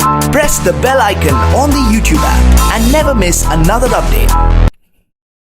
Press the bell icon on the YouTube app and never miss another update.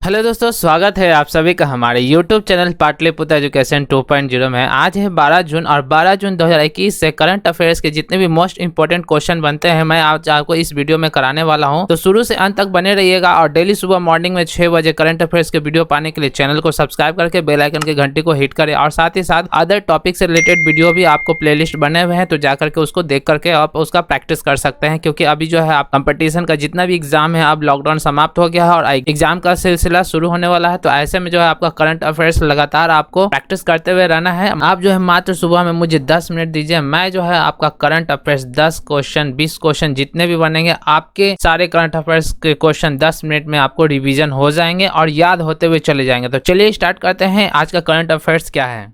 Hello दोस्तों, स्वागत है आप सभी का हमारे YouTube चैनल पाटलिपुत्र एजुकेशन 2.0 में। आज है 12 जून और 12 जून 2021 से करंट अफेयर्स के जितने भी मोस्ट इंपोर्टेंट क्वेश्चन बनते हैं मैं आज आपको इस वीडियो में कराने वाला हूं। तो शुरू से अंत तक बने रहिएगा और डेली सुबह मॉर्निंग में 6 बजे करंट अफेयर्स के वीडियो पाने के लिए चैनल को सब्सक्राइब करके बेल आइकन के घंटी को हिट करें और साथ ही साथ अदर टॉपिक से रिलेटेड वीडियो भी आपको प्लेलिस्ट बने हुए हैं, तो जाकर के उसको देख करके आप उसका प्रैक्टिस कर सकते हैं। क्योंकि अभी जो है आप कंपटीशन का जितना भी एग्जाम है, अब लॉकडाउन समाप्त हो गया है और एग्जाम का सिलसिला शुरू होने वाला है। तो ऐसे में जो है आपका करंट अफेयर्स लगातार आपको प्रैक्टिस करते हुए रहना है। आप जो है मात्र सुबह में मुझे 10 मिनट दीजिए, मैं जो है आपका करंट अफेयर्स 10 क्वेश्चन 20 क्वेश्चन जितने भी बनेंगे आपके सारे करंट अफेयर्स के क्वेश्चन 10 मिनट में आपको रिवीजन हो जाएंगे और याद होते हुए चले जाएंगे। तो चलिए स्टार्ट करते हैं। आज का करंट अफेयर्स क्या है।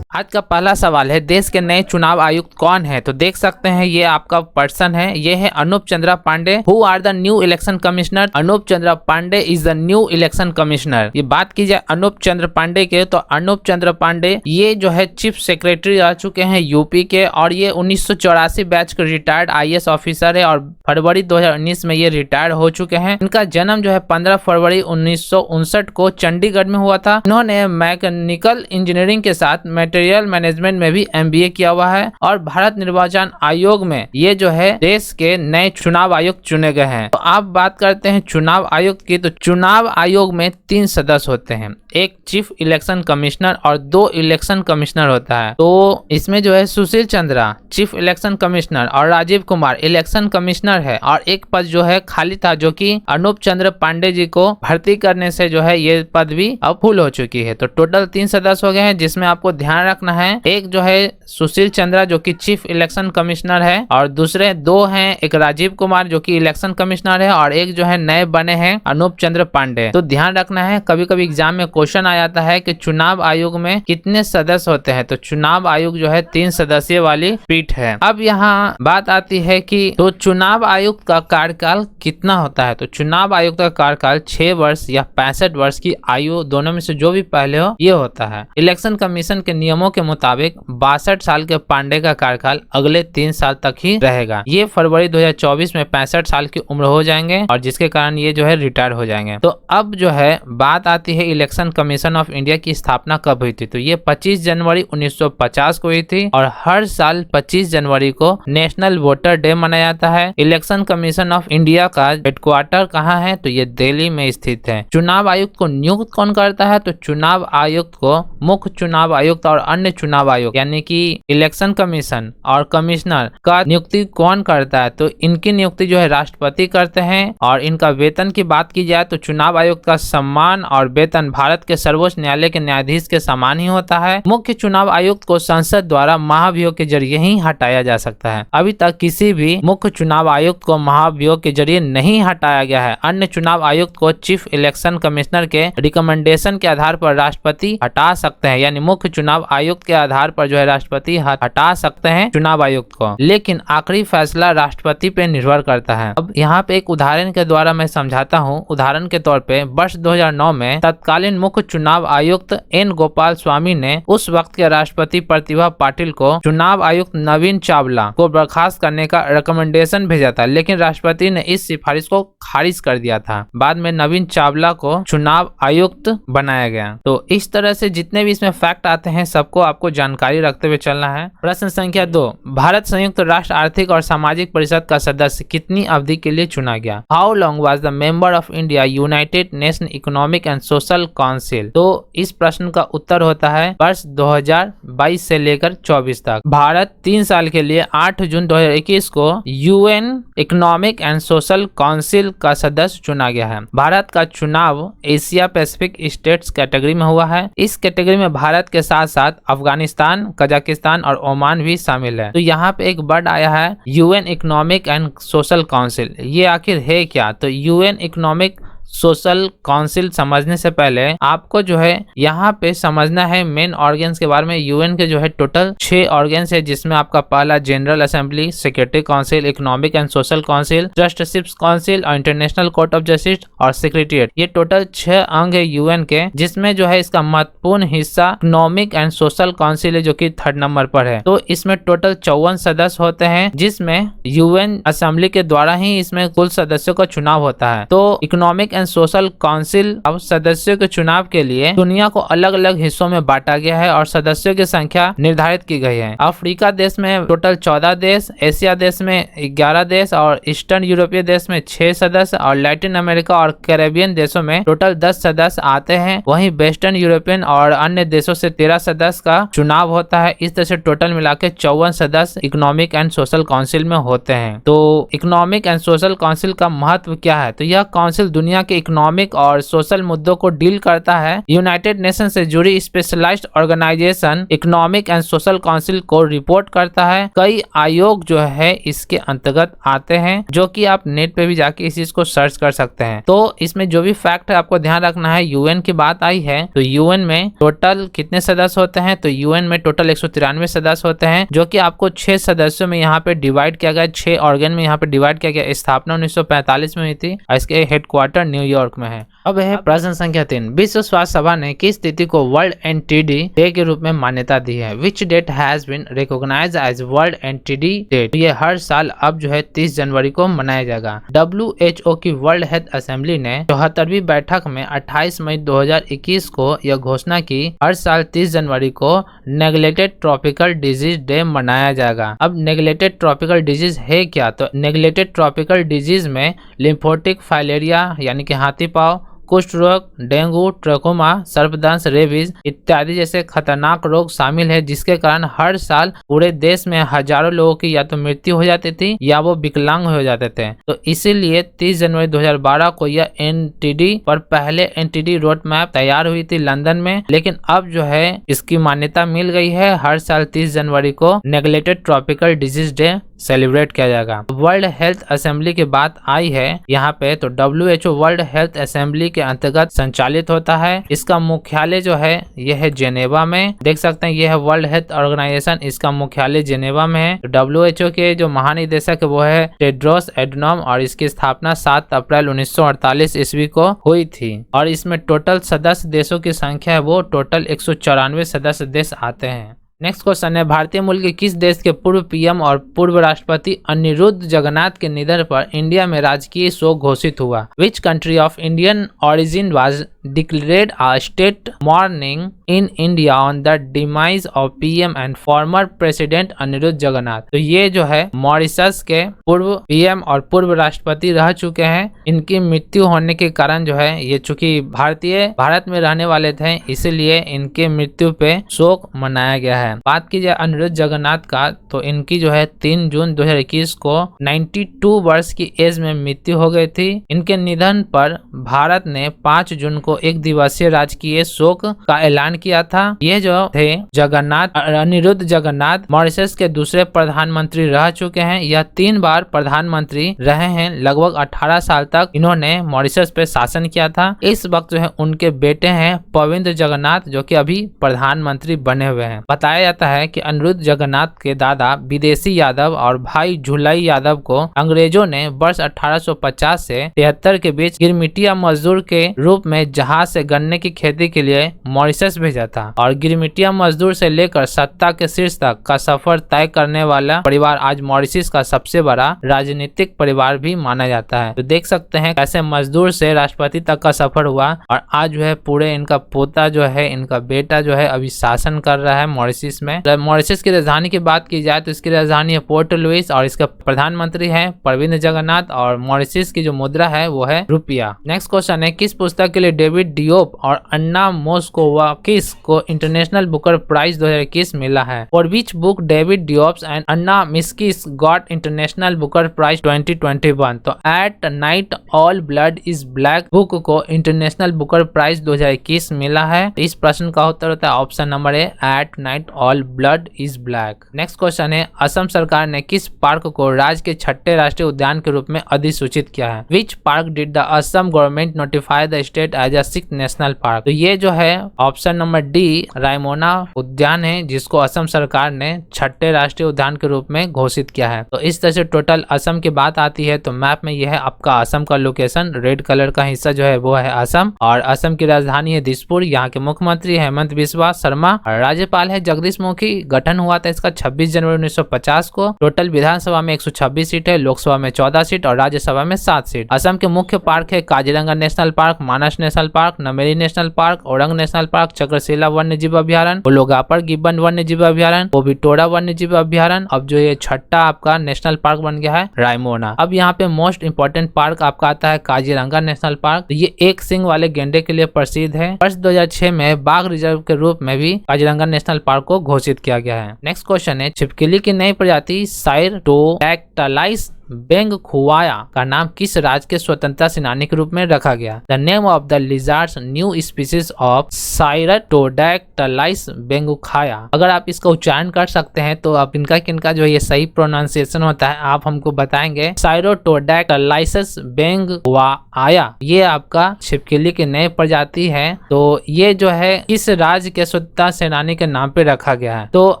आज का पहला सवाल है, देश के नए चुनाव आयुक्त कौन है। तो देख सकते हैं ये आपका पर्सन है, ये है Anup Chandra Pandey. Who are the new election commissioner. Anup Chandra Pandey is the new election commissioner. ये बात की जाए अनूप चंद्र पांडे के, तो अनूप चंद्र पांडे ये जो है चीफ सेक्रेटरी रह चुके हैं यूपी के और ये 1984 बैच के रिटायर्ड IAS ऑफिसर है और फरवरी 2019 में ये रिटायर हो चुके हैं। इनका जन्म जो है 15 फरवरी 1959 को चंडीगढ़ में हुआ था। इन्होंने मैकेनिकल इंजीनियरिंग के साथ मटेरियल मैनेजमेंट में भी MBA किया हुआ है और भारत निर्वाचन आयोग में ये जो है देश के नए चुनाव आयुक्त चुने गए हैं। तो आप बात करते हैं चुनाव आयुक्त की, तो चुनाव आयोग में 3 सदस्य होते हैं, एक चीफ इलेक्शन कमिश्नर और 2 इलेक्शन कमिश्नर होता है। तो इसमें जो है Sushil Chandra chief election commissioner और राजीव कुमार इलेक्शन कमिश्नर है और एक पद जो है खाली था जो कि अनूप चंद्र पांडे जी को भर्ती करने से जो है ये पद भी अब फुल हो चुकी है। तो टोटल 3 सदस्य हो गए हैं, जिसमें आपको ध्यान रखना है एक जो है सुशील चंद्रा जो कि चीफ इलेक्शन कमिश्नर है और दूसरे 2 हैं, एक राजीव कुमार जो कि इलेक्शन कमिश्नर है और एक जो है नए बने हैं अनूप चंद्र पांडे। तो ध्यान रखना है, कभी कभी एग्जाम में क्वेश्चन आ जाता है कि चुनाव आयोग में कितने सदस्य होते हैं। तो चुनाव आयोग जो है 3 सदस्यीय वाली पीठ है। अब यहाँ बात आती है कि तो चुनाव आयुक्त का कार्यकाल कितना होता है। तो चुनाव आयुक्त का कार्यकाल 6 वर्ष या 65 वर्ष की आयु दोनों में से जो भी पहले हो ये होता है। इलेक्शन कमीशन के नियमों के मुताबिक 62 साल के पांडे का कार्यकाल अगले 3 साल तक ही रहेगा। ये फरवरी 2024 में 65 साल की उम्र हो जाएंगे और जिसके कारण ये जो है रिटायर हो जाएंगे। तो अब जो है बात आती है इलेक्शन कमीशन ऑफ इंडिया की स्थापना कब हुई थी। तो ये 25 जनवरी 1950 को हुई थी और हर साल 25 जनवरी को नेशनल वोटर डे मनाया जाता है। इलेक्शन कमीशन ऑफ इंडिया का हेडक्वार्टर कहाँ है। तो ये दिल्ली में स्थित है। चुनाव आयुक्त को नियुक्त कौन करता है। तो चुनाव आयुक्त को मुख्य चुनाव आयुक्त और अन्य चुनाव आयोग यानी कि इलेक्शन कमीशन और कमिश्नर का नियुक्ति कौन करता है। तो इनकी नियुक्ति जो है राष्ट्रपति करते हैं। और इनका वेतन की बात की जाए तो चुनाव आयुक्त का सम्मान और वेतन भारत के सर्वोच्च न्यायालय के न्यायाधीश के समान ही होता है। मुख्य चुनाव आयुक्त को संसद द्वारा महाभियोग के जरिए ही हटाया जा सकता है। अभी तक किसी भी मुख्य चुनाव आयुक्त को महाभियोग के जरिए नहीं हटाया गया है। अन्य चुनाव आयुक्त को चीफ इलेक्शन कमिश्नर के रिकमेंडेशन के आधार पर राष्ट्रपति हटा सकते हैं, यानी मुख्य चुनाव आयुक्त के आधार पर जो है राष्ट्रपति हटा सकते हैं चुनाव आयुक्त को, लेकिन आखिरी फैसला राष्ट्रपति पे निर्भर करता है। अब यहाँ पे एक उदाहरण के द्वारा मैं समझाता हूँ। उदाहरण के तौर पे वर्ष 2009 में तत्कालीन मुख्य चुनाव आयुक्त N गोपाल स्वामी ने उस वक्त के राष्ट्रपति प्रतिभा पाटिल को चुनाव आयुक्त नवीन चावला को बर्खास्त करने का रिकमेंडेशन भेजा था, लेकिन राष्ट्रपति ने इस सिफारिश को खारिज कर दिया था। बाद में नवीन चावला को चुनाव आयुक्त बनाया गया। तो इस तरह से जितने भी इसमें फैक्ट आते हैं सबको आपको जानकारी रखते हुए चलना है। प्रश्न संख्या 2, भारत संयुक्त राष्ट्र आर्थिक और सामाजिक परिषद का सदस्य कितनी अवधि के लिए चुना गया। How long was the member of India United nation economic and social council. तो इस प्रश्न का उत्तर होता है वर्ष 2022 से लेकर 24 तक। भारत 3 साल के लिए 8 जून 2021 को UN economic and social council का सदस्य चुना गया है। भारत का चुनाव एशिया पैसिफिक स्टेट्स कैटेगरी में हुआ है। इस कैटेगरी में भारत के साथ साथ अफगानिस्तान, कजाकिस्तान और ओमान भी शामिल है। तो यहाँ पे एक वर्ड आया है UN economic and social council. ये आखिर है क्या। तो UN इकोनॉमिक सोशल काउंसिल समझने से पहले आपको जो है यहाँ पे समझना है मेन ऑर्गन्स के बारे में। यूएन के जो है टोटल 6 ऑर्गन्स है, जिसमें आपका पहला general assembly, secretary council, economic and social council, trusteeships council और इंटरनेशनल कोर्ट ऑफ जस्टिस और सेक्रेटरीट। ये टोटल 6 अंग है यूएन के, जिसमें जो है इसका महत्वपूर्ण हिस्सा इकोनॉमिक एंड सोशल काउंसिल है, जो कि 3rd नंबर पर है। तो इसमें टोटल 54 सदस्य होते हैं, जिसमें यूएन असेंबली के द्वारा ही इसमें कुल सदस्यों का चुनाव होता है। तो इकोनॉमिक एंड सोशल काउंसिल अब सदस्यों के चुनाव के लिए दुनिया को अलग अलग हिस्सों में बांटा गया है और सदस्यों की संख्या निर्धारित की गई है। अफ्रीका देश में टोटल 14 देश, एशिया देश में 11 देश और ईस्टर्न यूरोपीय देश में 6 सदस्य और लैटिन अमेरिका और कैरेबियन देशों में टोटल 10 सदस्य आते हैं। वहीं वेस्टर्न यूरोपियन और अन्य देशों से 13 सदस्य का चुनाव होता है। इस तरह से टोटल मिला के 54 सदस्य इकोनॉमिक एंड सोशल काउंसिल में होते हैं। तो इकोनॉमिक एंड सोशल काउंसिल का महत्व क्या है? तो यह काउंसिल दुनिया के इकोनॉमिक और सोशल मुद्दों को डील करता है। यूनाइटेड नेशन से जुड़ी specialised organisation economic and social council को रिपोर्ट करता है। कई आयोग जो है इसके अंतर्गत आते हैं, जो कि आप नेट पे भी जाके इस चीज को सर्च कर सकते हैं। तो इसमें जो भी फैक्ट है आपको ध्यान रखना है। यूएन की बात आई है तो यूएन में टोटल कितने सदस्य होते हैं? तो यूएन में टोटल 193 सदस्य होते हैं, जो कि आपको 6 सदस्यों में यहाँ पे डिवाइड किया गया, 6 ऑर्गन में यहाँ पे डिवाइड किया गया। स्थापना 1945 में हुई थी और इसके हेडक्वार्टर न्यूयॉर्क में है। अब है प्रश्न संख्या 3। विश्व स्वास्थ्य सभा ने किस तिथि को वर्ल्ड एनटीडी डे के रूप में मान्यता दी है? Which date has been recognised as world NTD date? ये हर साल अब जो है 30 जनवरी को मनाया जाएगा। WHO की वर्ल्ड हेल्थ असेंबली ने 74वीं बैठक में 28 मई 2021 को यह घोषणा की हर साल 30 जनवरी को नेग्लेक्टेड ट्रॉपिकल डिजीज डे मनाया जाएगा। अब नेग्लेक्टेड ट्रॉपिकल डिजीज है क्या? तो नेग्लेक्टेड ट्रॉपिकल डिजीज में लिम्फोटिक फाइलेरिया यानी कि हाथी पांव, कुष्ठ रोग, डेंगू, ट्रकोमा, सर्पदंश, रेबीज इत्यादि जैसे खतरनाक रोग शामिल है, जिसके कारण हर साल पूरे देश में हजारों लोगों की या तो मृत्यु हो जाती थी या वो विकलांग हो जाते थे। तो इसीलिए 30 जनवरी 2012 को यह एनटीडी पर पहले एनटीडी रोड मैप तैयार हुई थी लंदन में, लेकिन अब जो है इसकी मान्यता मिल गई है। हर साल 30 जनवरी को neglected tropical disease day celebrate किया जाएगा। वर्ल्ड हेल्थ असेंबली की बात आई है यहाँ पे, तो WHO वर्ल्ड हेल्थ असेंबली के अंतर्गत संचालित होता है। इसका मुख्यालय जो है यह है जेनेवा में। देख सकते हैं यह है वर्ल्ड हेल्थ ऑर्गेनाइजेशन, इसका मुख्यालय जेनेवा में है। WHO के जो महानिदेशक है वो है टेड्रोस एडनॉम और इसकी स्थापना 7 अप्रैल 1948 ईस्वी को हुई थी। और इसमें टोटल सदस्य देशों की संख्या है वो टोटल 194 सदस्य देश आते हैं। नेक्स्ट क्वेश्चन है, भारतीय मूल के किस देश के पूर्व पीएम और पूर्व राष्ट्रपति अनिरुद्ध जगन्नाथ के निधन पर इंडिया में राजकीय शोक घोषित हुआ? Which country of Indian origin was declared a state mourning in India on the demise of PM and former president Anirudh Jagannath? तो ये जो है मॉरिशस के पूर्व पीएम और पूर्व राष्ट्रपति रह चुके हैं। इनकी मृत्यु होने के कारण जो है ये चूंकि भारत में रहने वाले थे, इसीलिए इनके मृत्यु पे शोक मनाया गया है। बात की जाए अनिरुद्ध जगन्नाथ का, तो इनकी जो है 3 जून 2021 को 92 वर्ष की एज में मृत्यु हो गई थी। इनके निधन पर भारत ने 5 जून को एक दिवसीय राजकीय शोक का ऐलान किया था। ये जो थे अनिरुद्ध जगन्नाथ मॉरिशस के दूसरे प्रधानमंत्री रह चुके हैं। यह 3 बार प्रधानमंत्री रहे हैं। लगभग 18 साल तक इन्होंने मॉरिशस पे शासन किया था। इस वक्त जो है उनके बेटे हैं पविंद्र जगन्नाथ, जो कि अभी प्रधानमंत्री बने हुए हैं। बताया जाता है कि अनिरुद्ध जगन्नाथ के दादा विदेशी यादव और भाई झुलाई यादव को अंग्रेजों ने वर्ष 1850 से 73 के बीच गिरमिटिया मजदूर के रूप में जहाज से गन्ने की खेती के लिए मॉरिशस भेजा था। और गिरमिटिया मजदूर से लेकर सत्ता के शीर्ष तक का सफर तय करने वाला परिवार आज मॉरिशस का सबसे बड़ा राजनीतिक परिवार भी माना जाता है। तो देख सकते हैं कैसे मजदूर से राष्ट्रपति तक का सफर हुआ और आज जो है पूरे इनका पोता जो है, इनका बेटा जो है अभी शासन कर रहा है मॉरिशस में। मॉरिशस की राजधानी की बात की जाए तो इसकी राजधानी है पोर्ट लुइस और इसका प्रधानमंत्री है प्रविंद्र जगन्नाथ और मॉरिशस की जो मुद्रा है वो है रुपया। नेक्स्ट क्वेश्चन है, किस पुस्तक के लिए डेविड डियोप और अन्ना मोस्कोवाकिस को इंटरनेशनल बुकर प्राइज 2021 मिला है? For which book David Diop's and Anna मिस्किस गॉट इंटरनेशनल बुकर प्राइज 2021? तो at night all blood is black book को इंटरनेशनल बुकर प्राइज 2021 मिला है। इस प्रश्न का उत्तर होता है option number A, at night all blood is black. Next question है, असम सरकार ने किस पार्क को राज्य के छठे राष्ट्रीय उद्यान के रूप में अधिसूचित किया है? Which park did the Assam government notify the state as a sixth national park? तो ये जो है ऑप्शन नंबर डी रायमोना उद्यान है, जिसको असम सरकार ने छठे राष्ट्रीय उद्यान के रूप में घोषित किया है। तो इस तरह से टोटल असम की बात आती है तो मैप में यह है आपका असम का लोकेशन, रेड कलर का हिस्सा जो है वो है असम, और असम की राजधानी है दिसपुर। यहाँ के मुख्यमंत्री हेमंत बिस्वा शर्मा और राज्यपाल है जगदीश मुखी। गठन हुआ था इसका 26 जनवरी 1950 को। टोटल विधानसभा में 126 सीट है, लोकसभा में 14 सीट और राज्यसभा में 7 सीट। असम के मुख्य पार्क है Kaziranga national park, Manas national park, Nameri national park, Orang national park, Chakrashila वन्य जीव अभ्यारण्य, उलोगापर गिब्बन वन्य जीव अभ्यारण्य, ओबिटोरा वन्य जीव अभ्यारण्य। अब जो ये छठा आपका नेशनल पार्क बन गया है रायमोना। अब यहाँ पे मोस्ट इंपोर्टेंट पार्क आपका आता है काजीरंगा नेशनल पार्क। तो ये एक सिंग वाले गेंडे के लिए प्रसिद्ध है। वर्ष 2006 में बाघ रिजर्व के रूप में भी काजीरंगा नेशनल पार्क को घोषित किया गया है। नेक्स्ट क्वेश्चन है, छिपकली की नई प्रजाति साइरोडैक्टाइलस बेंगखुआया का नाम किस राज्य के स्वतंत्रता सेनानी के रूप में रखा गया? The name of the lizards new species of Cyrtodactylus Bengkhuaia. अगर आप इसका उच्चारण कर सकते हैं तो आप किनका जो ये सही प्रोनाउंसिएशन होता है आप हमको बताएंगे। साइरोडैक्टाइलस बेंगखुआया ये आपका छिपकली की नई प्रजाति है। तो ये जो है किस राज्य के स्वतंत्रता सेनानी के नाम पे रखा गया है? तो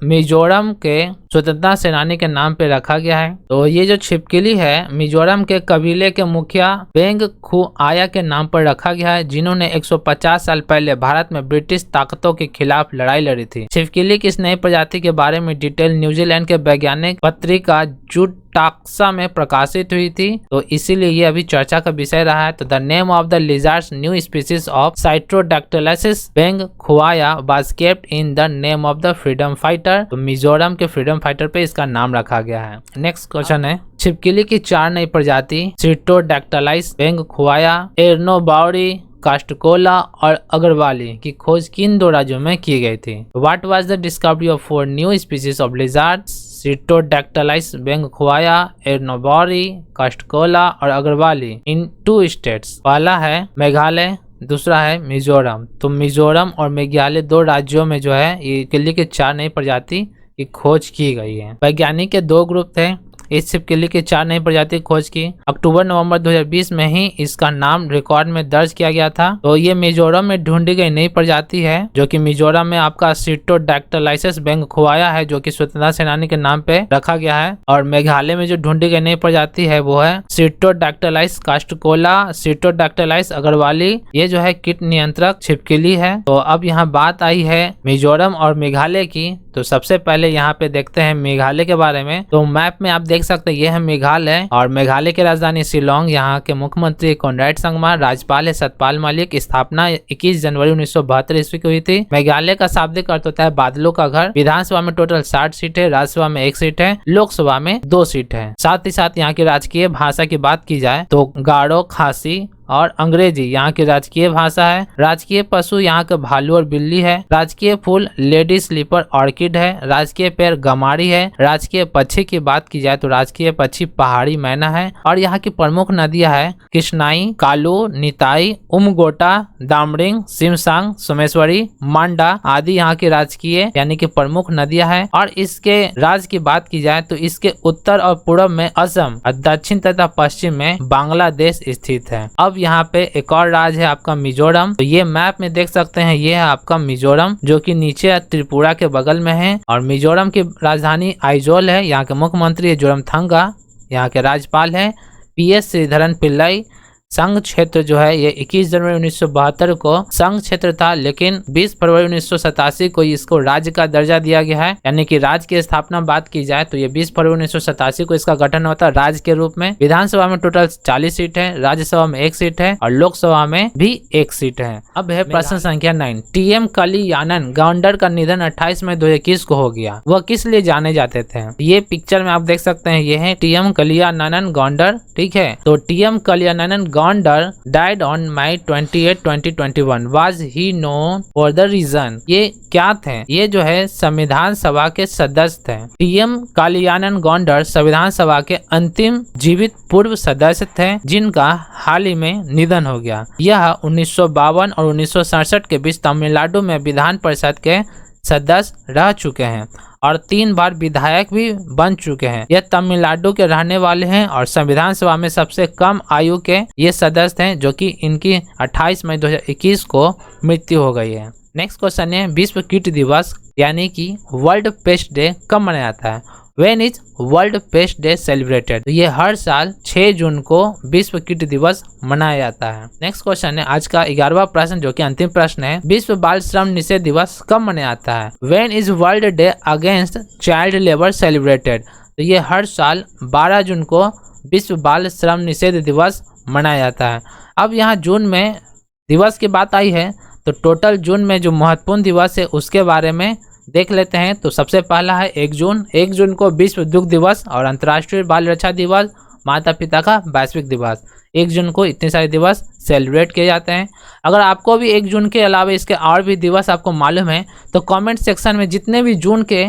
मिजोरम के स्वतंत्रता सेनानी के नाम पे रखा गया है। तो ये जो छिपकली है मिजोरम के कबीले के मुखिया बेंगखुआया के नाम पर रखा गया है, जिन्होंने 150 साल पहले भारत में ब्रिटिश ताकतों के खिलाफ लड़ाई लड़ी थी। छिपकली की इस नई प्रजाति के बारे में डिटेल न्यूजीलैंड के वैज्ञानिक पत्रिका जूट टाक्सा में प्रकाशित हुई थी, तो इसीलिए ये अभी चर्चा का विषय रहा है। तो the name of the lizards new species of Cyrtodactylus Bengkhuaia was kept in the name of the freedom fighter. तो मिजोरम के फ्रीडम फाइटर पे इसका नाम रखा गया है। नेक्स्ट क्वेश्चन है, छिपकली की 4 नई प्रजाति साइट्रोडैक्टाइलस बेंगखुआया, एर्नोबाउरी, कास्टकोला और अग्रवाली की खोज किन 2 राज्यों में की गई थी? What was the discovery of 4 new species of lizards Cyrtodactylus Bengkhuaia, एर्नोबाउरी, कास्टकोला और अग्रवाली इन 2 स्टेट्स? पहला है मेघालय, दूसरा है मिजोरम। तो मिजोरम और मेघालय 2 राज्यों में जो है ये छिपकली के 4 नई प्रजाति की खोज की गई है। वैज्ञानिक के 2 ग्रुप थे इस छिपकली की 4 नई प्रजाति खोज की। अक्टूबर-नवंबर 2020 में ही इसका नाम रिकॉर्ड में दर्ज किया गया था। तो ये मिजोरम में ढूंढी गई नई प्रजाति है, जो कि मिजोरम में आपका साइट्रोडैक्टाइलस बेंगखुआया है, जो कि स्वतंत्रता सेनानी के नाम पे रखा गया है। और मेघालय में जो ढूंढी गई नई प्रजाति है वो है साइट्रोडैक्टाइलस कास्टकोला, साइट्रोडैक्टाइलस अग्रवाली। ये जो है कीट नियंत्रक छिपकली है। तो अब यहाँ बात आई है मिजोरम और मेघालय की। तो सबसे पहले यहाँ पे देखते हैं मेघालय के बारे में। तो मैप में आप देख सकते हैं ये है मेघालय, और मेघालय की राजधानी शिलोंग। यहाँ के मुख्यमंत्री कॉनराड संगमा, राज्यपाल है सतपाल मलिक। स्थापना 21 जनवरी 1972 ईस्वी को हुई थी। मेघालय का शाब्दिक अर्थ होता है बादलों का घर। विधानसभा में टोटल 60 सीट है, राज्यसभा में 1 सीट है, लोकसभा में 2 सीट है। साथ ही साथ यहाँ की राजकीय भाषा की बात की जाए तो गारो, खासी और अंग्रेजी यहाँ की राजकीय भाषा है। राजकीय पशु यहाँ के भालू और बिल्ली है। राजकीय फूल लेडी स्लीपर ऑर्किड है। राजकीय पेड़ गमारी है। राजकीय पक्षी की बात की जाए तो राजकीय पक्षी पहाड़ी मैना है। और यहाँ की प्रमुख नदियां है कृष्णाई, कालू, निताई, उमगोटा, दामरिंग, सिमसांग, सोमेश्वरी, मांडा आदि यहाँ की राजकीय यानी कि प्रमुख नदियां है। और इसके राज्य की बात की जाए तो इसके उत्तर और पूर्व में असम और दक्षिण तथा पश्चिम में बांग्लादेश स्थित है। अब यहाँ पे एक और राज्य है आपका मिजोरम। तो ये मैप में देख सकते हैं ये है आपका मिजोरम, जो कि नीचे त्रिपुरा के बगल में है। और मिजोरम की राजधानी आइजोल है। यहाँ के मुख्यमंत्री है जोरमथंगा। यहाँ के राज्यपाल है PS श्रीधरन पिल्लाई। संघ क्षेत्र जो है ये 21 जनवरी 1972 को संघ क्षेत्र था, लेकिन 20 फरवरी 1987 को इसको राज्य का दर्जा दिया गया है। यानी कि राज्य की स्थापना बात की जाए तो ये 20 फरवरी 1987 को इसका गठन होता है राज्य के रूप में। विधानसभा में टोटल 40 सीट है, राज्यसभा में 1 सीट है और लोकसभा में भी 1 सीट है। अब है प्रश्न संख्या 9। TM कलियानन गौंडर का निधन 28 मई 2021 को हो गया। वह किस लिए जाने जाते थे? ये पिक्चर में आप देख सकते हैं ये है TM कलियानन गौंडर। ठीक है, तो TM कलियानन Gondar died on May 28, 2021. Was he known for the reason? ये क्या थे? ये जो है संविधान सभा के सदस्य थे। टीएम कल्याणन गोंडर संविधान सभा के अंतिम जीवित पूर्व सदस्य थे जिनका हाल ही में निधन हो गया। यह 1952 और 1967 के बीच तमिलनाडु में विधान परिषद के सदस्य रह चुके हैं और 3 बार विधायक भी बन चुके हैं। यह तमिलनाडु के रहने वाले हैं और संविधान सभा में सबसे कम आयु के ये सदस्य हैं, जो कि इनकी 28 मई 2021 को मृत्यु हो गई है। नेक्स्ट क्वेश्चन है विश्व कीट दिवस यानी कि वर्ल्ड पेस्ट डे कब मनाया जाता है? When is world paste day celebrated? तो ये हर साल 6 जून को विश्व कीट दिवस मनाया जाता है। नेक्स्ट क्वेश्चन है आज का 11वां प्रश्न, जो कि अंतिम प्रश्न है, विश्व बाल श्रम निषेध दिवस कब मनाया जाता है? When is world day against child labour celebrated? तो ये हर साल 12 जून को विश्व बाल श्रम निषेध दिवस मनाया जाता है। अब यहाँ जून में दिवस की बात आई है तो टोटल जून में जो महत्वपूर्ण दिवस है उसके बारे में देख लेते हैं। तो सबसे पहला है 1 जून। 1 जून को विश्व दुग्ध दिवस और अंतर्राष्ट्रीय बाल रक्षा दिवस, माता पिता का वैश्विक दिवस। 1 जून को इतने सारे दिवस सेलिब्रेट किए जाते हैं। अगर आपको भी 1 जून के अलावा इसके और भी दिवस आपको मालूम है तो कमेंट सेक्शन में जितने भी जून के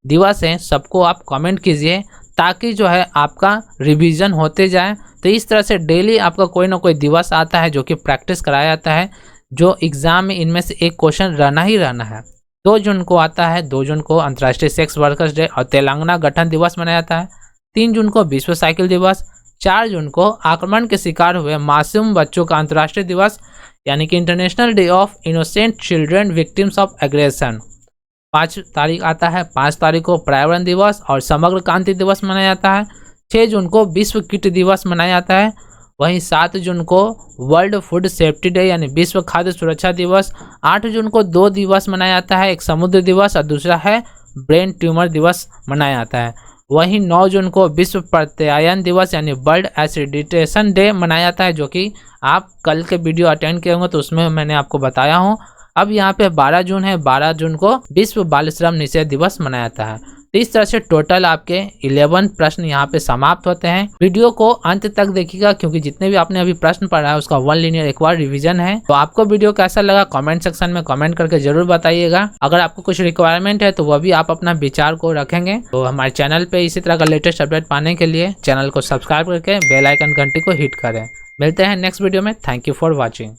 दिवस हैं सबको आप कमेंट कीजिए, ताकि जो है आपका रिवीजन होते जाए। तो इस तरह से डेली आपका कोई ना कोई दिवस आता है जो कि प्रैक्टिस कराया जाता है, जो एग्जाम में इनमें से एक क्वेश्चन रहना ही रहना है। 2 जून को आता है, 2 जून को अंतर्राष्ट्रीय सेक्स वर्कर्स डे और तेलंगाना गठन दिवस मनाया जाता है। 3 जून को विश्व साइकिल दिवस। 4 जून को आक्रमण के शिकार हुए मासूम बच्चों का अंतर्राष्ट्रीय दिवस यानी कि international day of innocent children victims of aggression. 5 तारीख आता है, 5 तारीख को पर्यावरण दिवस और समग्र क्रांति दिवस मनाया जाता है। 6 जून को विश्व कीट दिवस मनाया जाता है। वहीं 7 जून को वर्ल्ड फूड सेफ्टी डे यानी विश्व खाद्य सुरक्षा दिवस। 8 जून को 2 दिवस मनाया जाता है, एक समुद्र दिवस और दूसरा है ब्रेन ट्यूमर दिवस मनाया जाता है। वहीं 9 जून को विश्व प्रत्यायन दिवस यानी वर्ल्ड एसिडिटेशन डे मनाया जाता है, जो कि आप कल के वीडियो अटेंड किए होंगे तो उसमें मैंने आपको बताया हूँ। अब यहाँ पे 12 जून है, 12 जून को विश्व बाल श्रम निषेध दिवस मनाया जाता है। तो इस तरह से टोटल आपके 11 प्रश्न यहाँ पे समाप्त होते हैं। वीडियो को अंत तक देखिएगा क्योंकि जितने भी आपने अभी प्रश्न पढ़ा है उसका 1 लिनियर एक बार रिवीजन है। तो आपको वीडियो कैसा लगा कमेंट सेक्शन में कमेंट करके जरूर बताइएगा। अगर आपको कुछ रिक्वायरमेंट है तो वह भी आप अपना विचार को रखेंगे। तो हमारे चैनल पे इसी तरह का लेटेस्ट अपडेट पाने के लिए चैनल को सब्सक्राइब करके बेल आइकन घंटी को हिट करें। मिलते हैं नेक्स्ट वीडियो में। Thank you for watching.